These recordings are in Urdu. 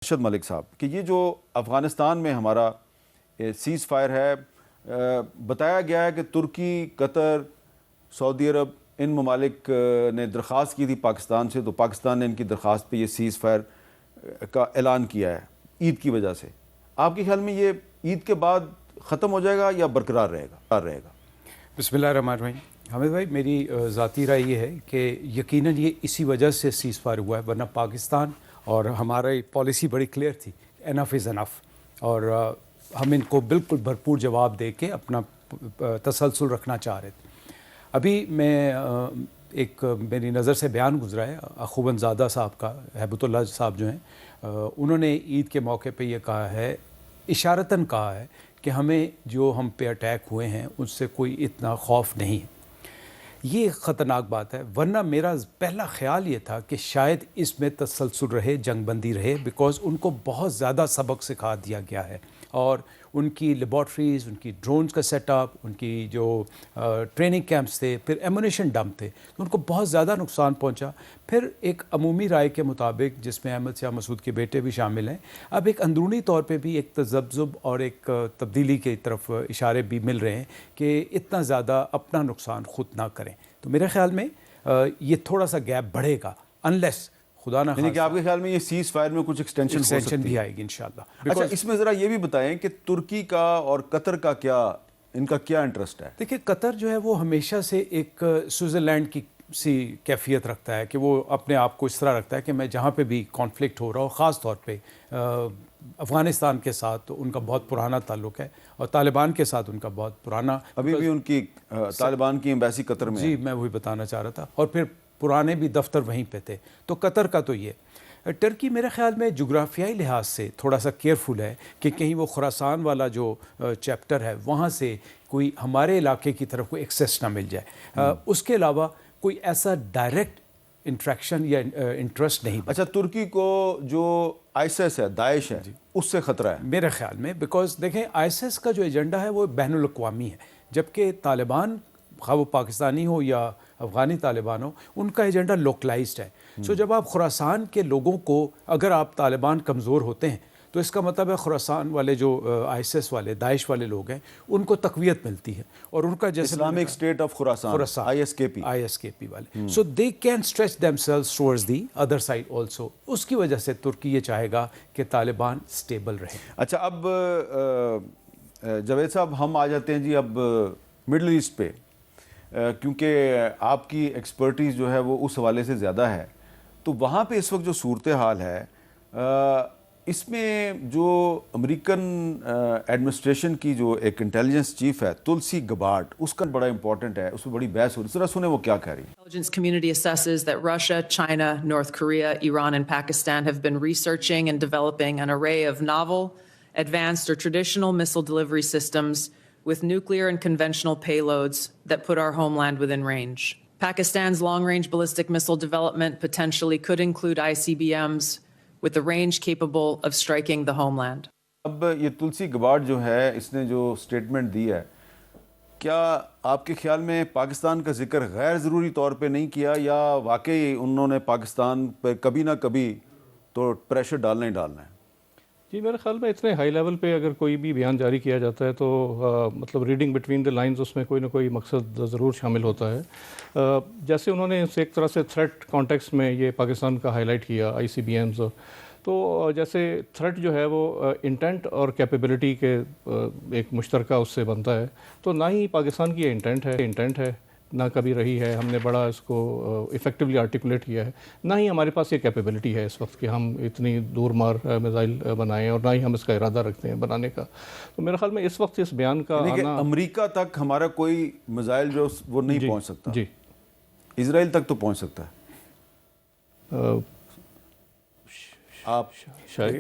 ارشد ملک صاحب کہ یہ جو افغانستان میں ہمارا سیز فائر ہے، بتایا گیا ہے کہ ترکی، قطر، سعودی عرب ان ممالک نے درخواست کی تھی پاکستان سے، تو پاکستان نے ان کی درخواست پہ یہ سیز فائر کا اعلان کیا ہے عید کی وجہ سے۔ آپ کے خیال میں یہ عید کے بعد ختم ہو جائے گا یا برقرار رہے گا؟ بسم اللہ الرحمن الرحیم۔ حامد بھائی، میری ذاتی رائے یہ ہے کہ یقیناً یہ اسی وجہ سے سیز فائر ہوا ہے، ورنہ پاکستان اور ہماری پالیسی بڑی کلیئر تھی، انف از انف، اور ہم ان کو بالکل بھرپور جواب دے کے اپنا تسلسل رکھنا چاہ رہے تھے۔ ابھی میں ایک میری نظر سے بیان گزرا ہے اخوبند زادہ صاحب کا، ہیبت اللہ صاحب جو ہیں، انہوں نے عید کے موقع پہ یہ کہا ہے، اشارتاً کہا ہے کہ ہمیں جو ہم پہ اٹیک ہوئے ہیں اس سے کوئی اتنا خوف نہیں ہے۔ یہ خطرناک بات ہے، ورنہ میرا پہلا خیال یہ تھا کہ شاید اس میں تسلسل رہے، جنگ بندی رہے، بیکاز ان کو بہت زیادہ سبق سکھا دیا گیا ہے، اور ان کی لیبارٹریز، ان کی ڈرونز کا سیٹ اپ، ان کی جو ٹریننگ کیمپس تھے، پھر ایمونیشن ڈمپ تھے، تو ان کو بہت زیادہ نقصان پہنچا۔ پھر ایک عمومی رائے کے مطابق، جس میں احمد شاہ مسعود کے بیٹے بھی شامل ہیں، اب ایک اندرونی طور پہ بھی ایک تذبذب اور ایک تبدیلی کی طرف اشارے بھی مل رہے ہیں کہ اتنا زیادہ اپنا نقصان خود نہ کریں۔ تو میرے خیال میں یہ تھوڑا سا گیپ بڑھے گا، انلیس خدا نہ یعنی کہ آپ کے خیال میں یہ سیز فائر میں کچھ ایکسٹینشن بھی آئے گی انشاءاللہ۔ اچھا، اس میں ذرا یہ بھی بتائیں کہ ترکی کا اور قطر کا ان کا کیا انٹرسٹ ہے؟ دیکھیں، قطر جو ہے وہ ہمیشہ سے ایک سوئٹزرلینڈ کی سی کیفیت رکھتا ہے کہ وہ اپنے آپ کو اس طرح رکھتا ہے کہ میں جہاں پہ بھی کانفلکٹ ہو رہا ہو، خاص طور پہ افغانستان کے ساتھ ان کا بہت پرانا تعلق ہے، اور طالبان کے ساتھ ان کا بہت پرانا، ابھی بھی ان کی طالبان کی ایمبیسی قطر میں جی میں وہی بتانا چاہ رہا تھا، اور پھر پرانے بھی دفتر وہیں پہ تھے۔ تو قطر کا تو یہ، ٹرکی میرے خیال میں جغرافیائی لحاظ سے تھوڑا سا کیئرفل ہے کہ کہیں وہ خراسان والا جو چیپٹر ہے وہاں سے کوئی ہمارے علاقے کی طرف کوئی ایکسیس نہ مل جائے۔ اس کے علاوہ کوئی ایسا ڈائریکٹ انٹریکشن یا انٹرسٹ نہیں۔ اچھا، ترکی کو جو آئیسس ہے، داعش ہے، اس سے خطرہ ہے میرے خیال میں، بیکاز دیکھیں آئیسس کا جو ایجنڈا ہے وہ بین الاقوامی ہے، جبکہ طالبان، خواہ وہ پاکستانی ہو یا افغانی طالبان ہو، ان کا ایجنڈا لوکلائزڈ ہے۔ سو جب آپ خراسان کے لوگوں کو، اگر آپ طالبان کمزور ہوتے ہیں تو اس کا مطلب ہے خراسان والے جو آئیسس والے، داعش والے لوگ ہیں، ان کو تقویت ملتی ہے، اور ان کا جیسے Islamic State of Khorasan ISKP والے، so they can stretch themselves towards the other side also. اس کی وجہ سے ترکی یہ چاہے گا کہ طالبان اسٹیبل رہے۔ اچھا، اب جاوید صاحب ہم آ جاتے ہیں جی اب مڈل ایسٹ پہ، کیونکہ آپ کی ایکسپرٹیز جو ہے وہ اس حوالے سے زیادہ ہے، تو وہاں پہ اس وقت جو صورتحال ہے، اس میں جو امریکن ایڈمنسٹریشن کی جو ایک انٹیلیجنس چیف ہے تلسی گبارڈ، اس کا بڑا امپورٹنٹ ہے، اس میں بڑی بحث ہو رہی ہے، ذرا سنیں وہ کیا کہہ رہی ہے۔ Intelligence community assesses that Russia, China, North Korea, Iran, and Pakistan have been researching and developing an array of novel, advanced, or traditional missile delivery systems with nuclear and conventional payloads that put our homeland within range. Pakistan's long-range ballistic missile development potentially could include ICBMs with a range capable of striking the homeland. اب یہ تلسی گبارڈ جو ہے، اس نے جو سٹیٹمنٹ دی ہے، کیا آپ کے خیال میں پاکستان کا ذکر غیر ضروری طور پہ نہیں کیا، یا واقعی انہوں نے پاکستان پہ کبھی نہ کبھی تو پریشر ڈالنا ہی ڈالنا ہے؟ جی میرے خیال میں اتنے ہائی لیول پہ اگر کوئی بھی بیان جاری کیا جاتا ہے تو مطلب ریڈنگ بٹوین دی لائنز اس میں کوئی نہ کوئی مقصد ضرور شامل ہوتا ہے۔ جیسے انہوں نے ایک طرح سے تھریٹ کانٹیکس میں یہ پاکستان کا ہائی لائٹ کیا، ICBMs، تو جیسے تھریٹ جو ہے وہ انٹینٹ اور کیپیبلٹی کے ایک مشترکہ اس سے بنتا ہے، تو نہ ہی پاکستان کی یہ انٹینٹ ہے، نہ کبھی رہی ہے، ہم نے بڑا اس کو ایفیکٹولی آرٹیکولیٹ کیا ہے، نہ ہی ہمارے پاس یہ کیپیبلٹی ہے اس وقت کہ ہم اتنی دور مار میزائل بنائیں، اور نہ ہی ہم اس کا ارادہ رکھتے ہیں بنانے کا۔ تو میرے خیال میں اس وقت اس بیان کا آنا، امریکہ تک ہمارا کوئی میزائل جو وہ نہیں پہنچ سکتا، جی اسرائیل تک تو پہنچ سکتا ہے۔ آپ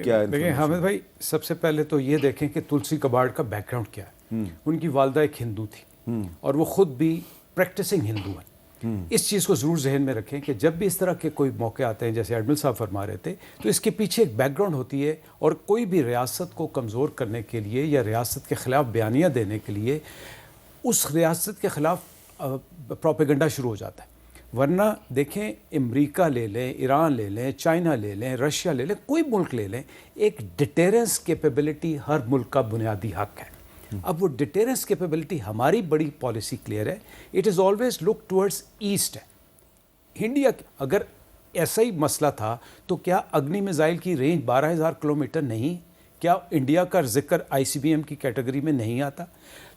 کیا دیکھیں حامد بھائی، سب سے پہلے تو یہ دیکھیں کہ تلسی گبارڈ کا بیک گراؤنڈ کیا ہے۔ ان کی والدہ ایک ہندو تھی، اور وہ خود بھی پریکٹسنگ ہندو ہیں۔ اس چیز کو ضرور ذہن میں رکھیں کہ جب بھی اس طرح کے کوئی موقع آتے ہیں، جیسے ایڈمل صاحب فرما رہے تھے، تو اس کے پیچھے ایک بیک گراؤنڈ ہوتی ہے، اور کوئی بھی ریاست کو کمزور کرنے کے لیے یا ریاست کے خلاف بیانیہ دینے کے لیے اس ریاست کے خلاف پروپیگنڈا شروع ہو جاتا ہے۔ ورنہ دیکھیں امریکہ لے لیں، ایران لے لیں، چائنا لے لیں، رشیا لے لیں، کوئی ملک لے لیں، ایک ڈیٹیرنس کیپیبلٹی ہر ملک کا بنیادی حق ہے. اب وہ ڈیٹیرنس کیپیبلٹی ہماری بڑی پالیسی کلیئر ہے. It is always look towards east ہے. انڈیا اگر ایسا ہی مسئلہ تھا تو کیا اگنی میزائل کی رینج 12,000 کلومیٹر نہیں؟ کیا انڈیا کا ذکر آئی سی بی ایم کی کیٹیگری میں نہیں آتا؟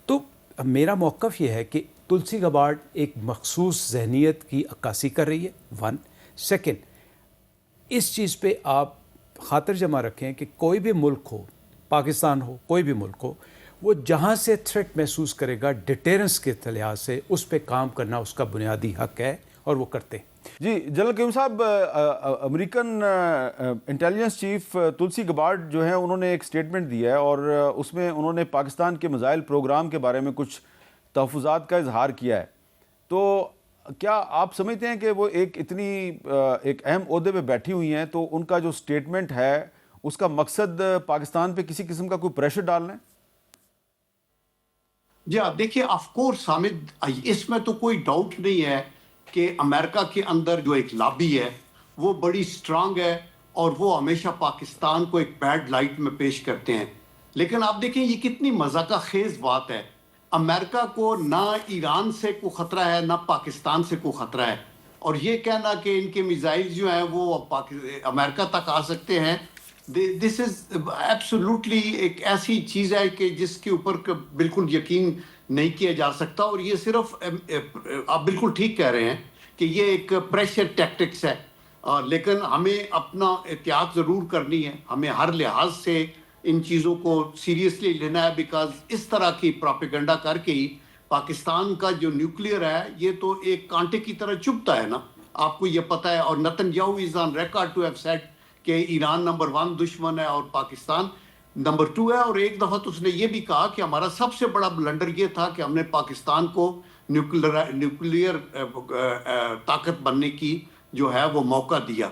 تو میرا موقف یہ ہے کہ تلسی گبارڈ ایک مخصوص ذہنیت کی عکاسی کر رہی ہے. 1 سیکنڈ، اس چیز پہ آپ خاطر جمع رکھیں کہ کوئی بھی ملک ہو، پاکستان ہو، کوئی بھی ملک ہو، وہ جہاں سے تھریٹ محسوس کرے گا ڈیٹیرنس کے لحاظ سے اس پہ کام کرنا اس کا بنیادی حق ہے، اور وہ کرتے ہیں. جی جنرل قیوم صاحب، امریکن انٹیلیجنس چیف تلسی گبارڈ جو ہیں انہوں نے ایک سٹیٹمنٹ دیا ہے اور اس میں انہوں نے پاکستان کے میزائل پروگرام کے بارے میں کچھ تحفظات کا اظہار کیا ہے. تو کیا آپ سمجھتے ہیں کہ وہ ایک اتنی ایک اہم عہدے پہ بیٹھی ہوئی ہیں تو ان کا جو سٹیٹمنٹ ہے اس کا مقصد پاکستان پہ کسی قسم کا کوئی پریشر ڈالنا ہے؟ جی دیکھیے، آف کورس حامد، اس میں تو کوئی ڈاؤٹ نہیں ہے کہ امریکہ کے اندر جو ایک لابی ہے وہ بڑی سٹرانگ ہے اور وہ ہمیشہ پاکستان کو ایک بیڈ لائٹ میں پیش کرتے ہیں. لیکن آپ دیکھیں یہ کتنی مذاقہ خیز بات ہے. امریکہ کو نہ ایران سے کوئی خطرہ ہے نہ پاکستان سے کوئی خطرہ ہے، اور یہ کہنا کہ ان کے میزائل جو ہیں وہ امریکہ تک آ سکتے ہیں، دس از ایبسولوٹلی ایک ایسی چیز ہے کہ جس کے اوپر بالکل یقین نہیں کیا جا سکتا. اور یہ صرف آپ بالکل ٹھیک کہہ رہے ہیں کہ یہ ایک پریشر ٹیکٹکس ہے، لیکن ہمیں اپنا احتیاط ضرور کرنی ہے. ہمیں ہر لحاظ سے ان چیزوں کو سیریسلی لینا ہے، بیکاز اس طرح کی پروپیگنڈا کر کے ہی پاکستان کا جو نیوکلیئر ہے یہ تو ایک کانٹے کی طرح چبھتا ہے نا. آپ کو یہ پتہ ہے، اور Netanyahu is on record to have said کہ ایران نمبر 1 دشمن ہے اور پاکستان نمبر 2 ہے. اور ایک دفعہ تو اس نے یہ بھی کہا کہ ہمارا سب سے بڑا بلنڈر یہ تھا کہ ہم نے پاکستان کو نیوکلیئر طاقت بننے کی جو ہے وہ موقع دیا.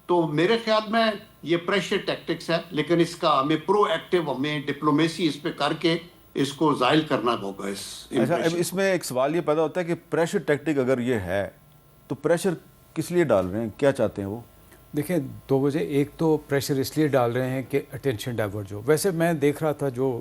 تو میرے خیال میں یہ پریشر ٹیکٹکس ہے، لیکن اس کا ہمیں پرو ایکٹیو، ہمیں ڈپلومیسی اس پہ کر کے اس کو زائل کرنا ہوگا. اچھا، اس میں ایک سوال یہ پیدا ہوتا ہے کہ پریشر ٹیکٹک اگر یہ ہے تو پریشر کس لیے ڈال رہے ہیں؟ کیا چاہتے ہیں وہ؟ دیکھیں 2 وجہ. ایک تو پریشر اس لیے ڈال رہے ہیں کہ اٹینشن ڈائیورٹ ہو. ویسے میں دیکھ رہا تھا جو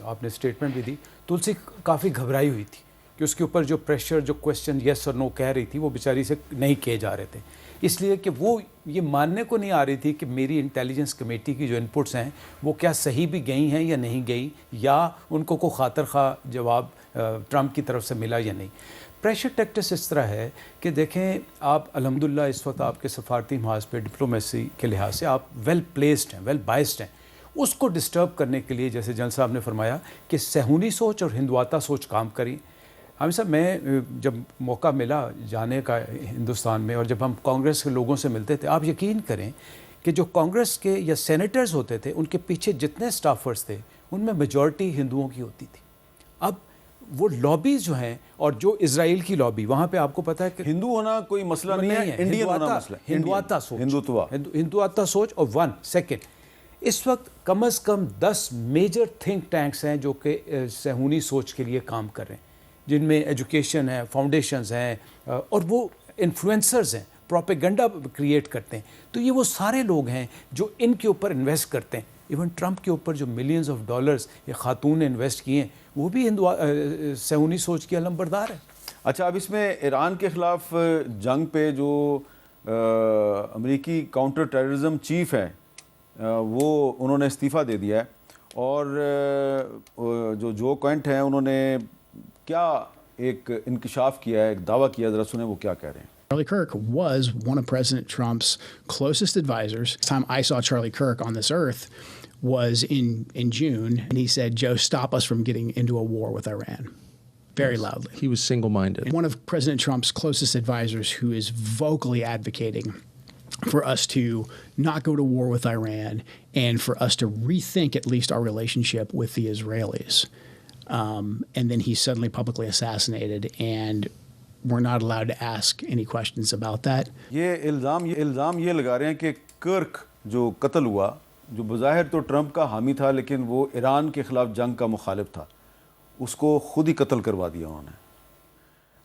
آپ نے اسٹیٹمنٹ بھی دی، تلسی کافی گھبرائی ہوئی تھی کہ اس کے اوپر جو پریشر، جو کویسچن یس اور نو کہہ رہی تھی وہ بیچاری سے نہیں کیے جا رہے تھے، اس لیے کہ وہ یہ ماننے کو نہیں آ رہی تھی کہ میری انٹیلیجنس کمیٹی کی جو انپٹس ہیں وہ کیا صحیح بھی گئی ہیں یا نہیں گئی، یا ان کو کوئی خاطر خواہ جواب ٹرمپ کی طرف سے ملا یا نہیں. پریشر ٹیکٹس اس طرح ہے کہ دیکھیں آپ الحمدللہ اس وقت آپ کے سفارتی محاذ پہ ڈپلومیسی کے لحاظ سے آپ ویل پلیسڈ ہیں، ویل بائسڈ ہیں. اس کو ڈسٹرب کرنے کے لیے جیسے جنرل صاحب نے فرمایا کہ صہیونی سوچ اور ہندواتا سوچ کام کریں. ہم صاحب، میں جب موقع ملا جانے کا ہندوستان میں اور جب ہم کانگریس کے لوگوں سے ملتے تھے، آپ یقین کریں کہ جو کانگریس کے یا سینیٹرز ہوتے تھے ان کے پیچھے جتنے سٹافرز تھے ان میں میجورٹی ہندوؤں کی ہوتی تھی. اب وہ لابیز جو ہیں، اور جو اسرائیل کی لابی، وہاں پہ آپ کو پتہ ہے کہ ہندو ہونا کوئی مسئلہ نہیں ہے، انڈین ہونا مسئلہ ہے. ہندوتا سوچ. اور 1 سیکنڈ، اس وقت کم از کم 10 میجر تھنک ٹینکس ہیں جو کہ صہیونی سوچ کے لیے کام کر رہے ہیں، جن میں ایجوکیشن ہے، فاؤنڈیشنز ہیں، اور وہ انفلوئنسرز ہیں، پروپیگنڈا کریٹ کرتے ہیں. تو یہ وہ سارے لوگ ہیں جو ان کے اوپر انویسٹ کرتے ہیں. ایون ٹرمپ کے اوپر جو ملینز آف ڈالرز یہ خاتون نے انویسٹ کیے ہیں وہ بھی صہیونی سوچ کی علم بردار ہے. اچھا، اب اس میں ایران کے خلاف جنگ پہ جو امریکی کاؤنٹر ٹیررزم چیف ہے وہ انہوں نے استعفیٰ دے دیا ہے، اور جو کوئنٹ ہیں انہوں نے کیا ایک انکشاف کیا ہے، ایک دعویٰ کیا، ذرا سنیں وہ کیا کہہ رہے ہیں. Charlie Kirk was one of President Trump's closest advisors. The time I saw Charlie Kirk on this earth was in June, and he said, "Joe, stop us from getting into a war with Iran." Very loudly. He was single-minded. One of President Trump's closest advisors who is vocally advocating for us to not go to war with Iran and for us to rethink at least our relationship with the Israelis. And then he's suddenly publicly assassinated, and we're not allowed to ask any questions about that. یہ الزام یہ لگا رہے ہیں کہ کرک جو قتل ہوا، جو بظاہر تو ٹرمپ کا حامی تھا لیکن وہ ایران کے خلاف جنگ کا مخالف تھا، اس کو خود ہی قتل کروا دیا انہوں نے.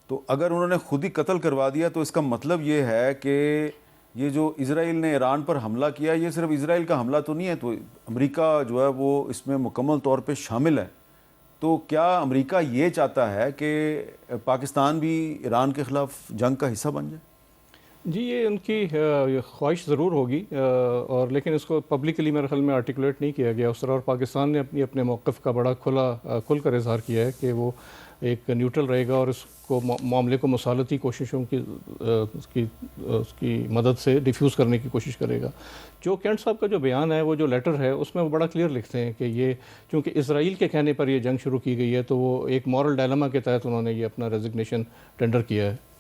تو اگر انہوں نے خود ہی قتل کروا دیا تو اس کا مطلب یہ ہے کہ یہ جو اسرائیل نے ایران پر حملہ کیا یہ صرف اسرائیل کا حملہ تو نہیں ہے, تو امریکہ جو ہے وہ اس میں مکمل طور پہ شامل ہے. تو کیا امریکہ یہ چاہتا ہے کہ پاکستان بھی ایران کے خلاف جنگ کا حصہ بن جائے؟ جی یہ ان کی خواہش ضرور ہوگی, اور لیکن اس کو پبلکلی میرے خیال میں آرٹیکولیٹ نہیں کیا گیا اس طرح, اور پاکستان نے اپنے موقف کا بڑا کھل کر اظہار کیا ہے کہ وہ ایک نیوٹرل رہے گا اور اس کو معاملے کو مصالحتی کوششوں اس کی مدد سے ڈیفیوز کرنے کی کوشش کرے گا. جو کینٹ صاحب کا جو بیان ہے, وہ جو لیٹر ہے, اس میں وہ بڑا کلیئر لکھتے ہیں کہ یہ چونکہ اسرائیل کے کہنے پر یہ جنگ شروع کی گئی ہے تو وہ ایک مورل ڈائلما کے تحت انہوں نے یہ اپنا ریزگنیشن ٹینڈر کیا ہے